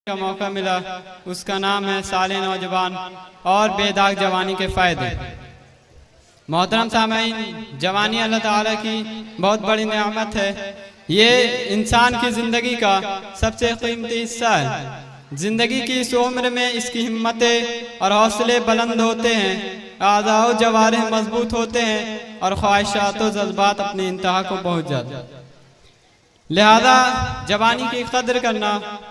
का मौका मिला, उसका नाम है साले नौजवान और बेदाग जवानी के फ़ायदे। मोहतरम सामईन, जवानी अल्लाह ताला की बहुत बड़ी नेमत है। ये इंसान की ज़िंदगी का सबसे कीमती हिस्सा है। ज़िंदगी की इस उम्र में इसकी हिम्मतें और हौसले बुलंद होते हैं, आज़ाओ जवारिह मजबूत होते हैं और ख्वाहिशात व जज्बात अपनी इंतहा को पहुँच जाते हैं। लिहाजा जवानी की कदर करना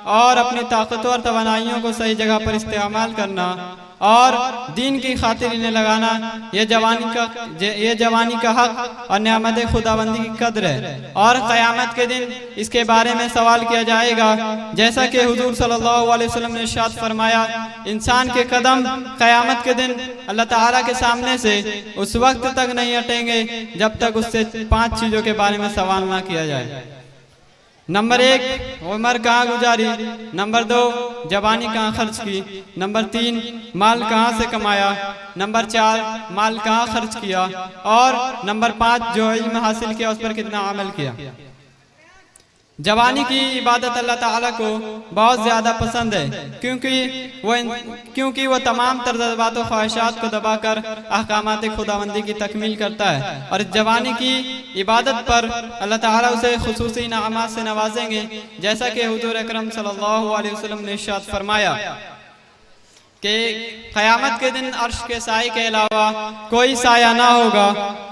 और अपनी ताकतवर तवानाइयों को सही जगह पर इस्तेमाल करना और दीन की खातिर इन्हें लगाना, ये जवानी का हक और नेमत खुदाबंदी की कदर है। और क़यामत के दिन इसके बारे में सवाल किया जाएगा, जैसा कि हुजूर सल्लल्लाहु अलैहि वसल्लम ने इरशाद फरमाया, इंसान के कदम क़यामत के दिन अल्लाह ताला के सामने से उस वक्त तक नहीं हटेंगे जब तक उससे 5 चीज़ों के बारे में सवाल ना किया जाए। नंबर 1, उम्र कहाँ गुजारी। नंबर 2, जवानी कहाँ खर्च की। नंबर 3, माल कहाँ से कमाया। नंबर 4, माल कहाँ खर्च किया। और नंबर 5, जो इल्म हासिल किया उस पर कितना अमल किया। जवानी की इबादत अल्लाह ताला को बहुत ज़्यादा पसंद है, क्योंकि वो तमाम तर्ज़बात व ख्वाहिशात को दबाकर अहकामात खुदाबंदी की तकमील करता है। और इस जवानी की इबादत पर अल्लाह ताला उसे खुसूसी इनामात से नवाजेंगे, जैसा कि हुजूर अकरम सल्लल्लाहु अलैहि वसल्लम ने इरशाद फरमाया कि क़यामत के दिन अर्श के साए के अलावा कोई साया ना होगा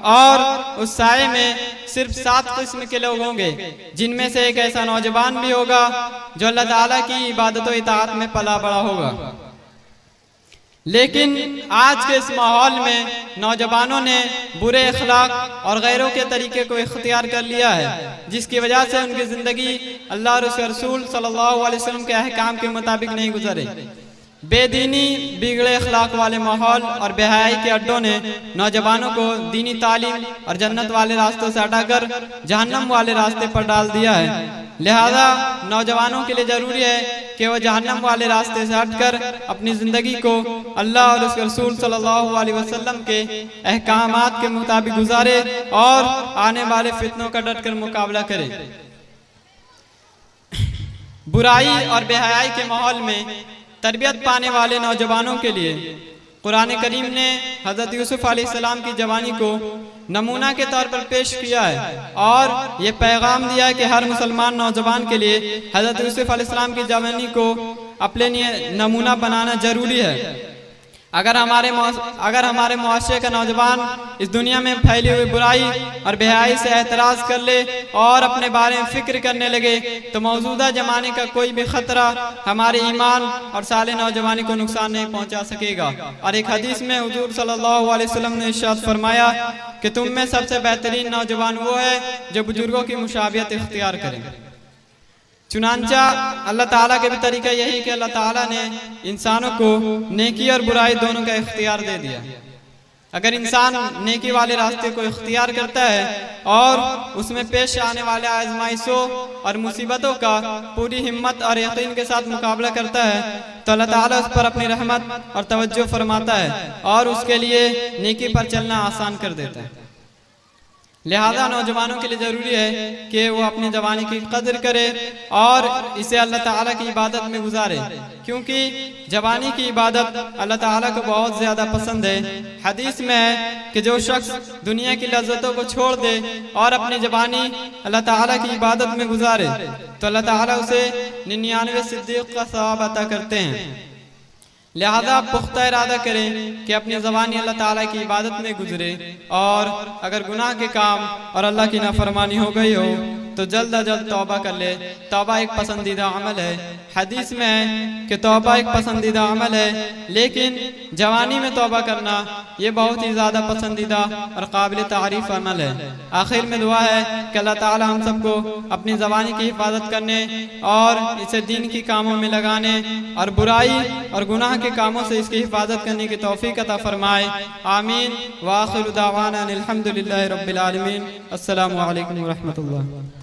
और उस साए में सिर्फ 7 किस्म के लोग होंगे, जिनमें से एक ऐसा नौजवान भी होगा जो अल्लाह ताला की इबादत व इताअत में पला बड़ा होगा। लेकिन आज के इस माहौल में नौजवानों ने बुरे अखलाक और गैरों के तरीके को इख्तियार कर लिया है, जिसकी वजह से उनकी ज़िंदगी अल्लाह और उसके रसूल सल्लल्लाहु अलैहि वसल्लम के अहकाम के मुताबिक नहीं गुजरे। बेदीनी, बिगड़े अखलाक वाले माहौल और बेहयाई के अड्डों ने नौजवानों को दीनी तालीम और जन्नत वाले रास्तों से हटाकर जहन्नम वाले रास्ते पर डाल दिया है। लिहाजा नौजवानों के लिए ज़रूरी है कि वह जहन्नम वाले रास्ते से हटकर अपनी ज़िंदगी को अल्लाह और उसके रसूल सल्लल्लाहु अलैहि वसल्लम के अहकामात के मुताबिक गुजारे और आने वाले फितनों का डटकर मुकाबला करे। बुराई और बेहयाई के माहौल में तरबियत पाने वाले नौजवानों के लिए कुरान करीम ने हज़रत यूसुफ अलैहिस्सलाम की जवानी को नमूना के तौर पर पेश किया है और ये पैगाम दिया है कि हर मुसलमान नौजवान के लिए हज़रत यूसुफ अलैहिस्सलाम की जवानी को अपने लिए नमूना बनाना जरूरी है। अगर हमारे मुआशरे का नौजवान इस दुनिया में फैली हुई बुराई और बेहयाई से एतराज़ कर ले और अपने बारे में फ़िक्र करने लगे, तो मौजूदा ज़माने का कोई भी ख़तरा हमारे ईमान और साले नौजवानी को नुकसान नहीं पहुँचा सकेगा। और एक हदीस में हुजूर सल्लल्लाहु अलैहि वसल्लम ने इरशाद फरमाया कि तुम में सबसे बेहतरीन नौजवान वो है जो बुजुर्गों की मुशाबियत इख्तियार करें। चुनांचा अल्लाह ताला के भी तरीका यही कि अल्लाह ताला ने इंसानों को नेकी और बुराई दोनों का इख्तियार दे दिया। अगर इंसान नेकी वाले रास्ते को इख्तियार करता है और उसमें पेश आने वाले आजमाइशों और मुसीबतों का पूरी हिम्मत और यकीन के साथ मुकाबला करता है, तो अल्लाह ताला उस पर अपनी रहमत और तवज्जो फरमाता है और उसके लिए नेकी पर चलना आसान कर देता है। लिहाजा नौजवानों के लिए ज़रूरी है कि वो अपनी जवानी की कदर करे और इसे अल्लाह ताला की इबादत में गुजारे, क्योंकि जवानी की इबादत अल्लाह ताला को बहुत ज़्यादा पसंद है। हदीस में है कि जो शख्स दुनिया की लज्जतों को छोड़ दे और अपनी जवानी अल्लाह ताला की इबादत में गुजारे, तो अल्लाह ताला उसे 99 सिद्दीक़ का सवाब अता करते हैं। लिहाजा पुख्ता इरादा करें कि अपनी ज़बानी अल्लाह ताला की इबादत में गुजरे, और अगर गुनाह के काम और अल्लाह की नाफरमानी हो गई हो तो जल्द अज जल्द तौबा कर ले। तौबा एक पसंदीदा अमल है। हदीस में है कि तौबा एक पसंदीदा अमल है, लेकिन जवानी में तौबा करना ये बहुत ही ज़्यादा पसंदीदा और काबिल तारीफ़ अमल है। आखिर में दुआ है कि अल्लाह ताला हम सबको अपनी ज़बानी की हिफाजत करने और इसे दीन की कामों में लगाने और बुराई और गुनाह के कामों से इसकी हिफाजत करने की तौफीक अता फरमाए। आमीन। व आखिरु दावाना अनिल हम्दुलिल्लाहि रब्बिल आलमीन। अस्सलामु अलैकुम व रहमतुल्लाह।